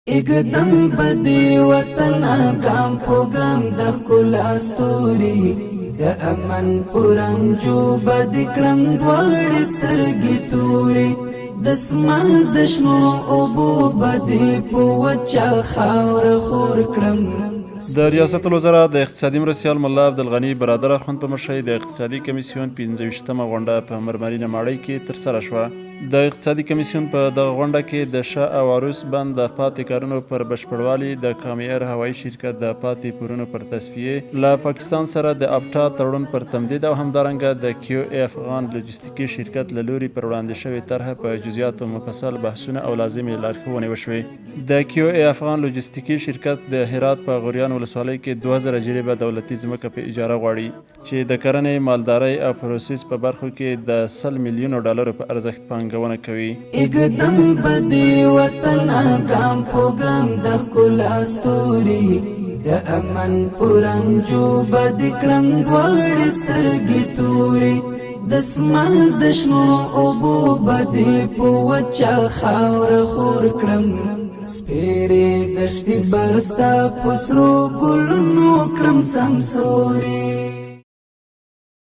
اقدم بدی وطن ګام په ګام د ښکلا ستوري د امن پرنجو بد کړم دواړې سترګې توري د اسمان د شنو اوبو بدی په وچه خاوره خور کړم. د ریاست الوزرا د اقتصادي مرستیال ملا عبدالغني برادر اخوند په مشرۍ د اقتصادي کمیسیون 15مه غونډه په مرمرینه ماڼۍ کې ترسره شوه. د اقتصادي کمیسیون په دغه غونډه کې د شاه او عروس بند د پاتې کارونو پر بشپړوالي، د کامیر هوایي شرکت د پاتې پورونو پر تصفیې، له پاکستان سره د ابټا تړون پر تمدید او همدارنګه د کیو ای افغان لوجستیکي شرکت له لوري پر وړاندې شوې طرحه په جزئیاتو مفصل بحثونه او لازمې لارښوونې وشوې. د کیو ای افغان لوجستیکي شرکت د هرات په غوریان ولسوالۍ کې 2000 جریبه دولتي ځمکه په اجاره غواړي چې د کرنې، مالدارۍ او پروسس په برخو کې د 100 میلیونو ډالرو په ارزښت پانګونه کوي. اقدم بدی وطن ګام په ګام د ښکلا ستوري د امن پرنجو بد کړم دواړې سترګې توري د اسمان د شنو اوبو بدی په وچه خاوره خور کړم. سپیرې دشتې بستا په سرو ګلونو کړم سمسوري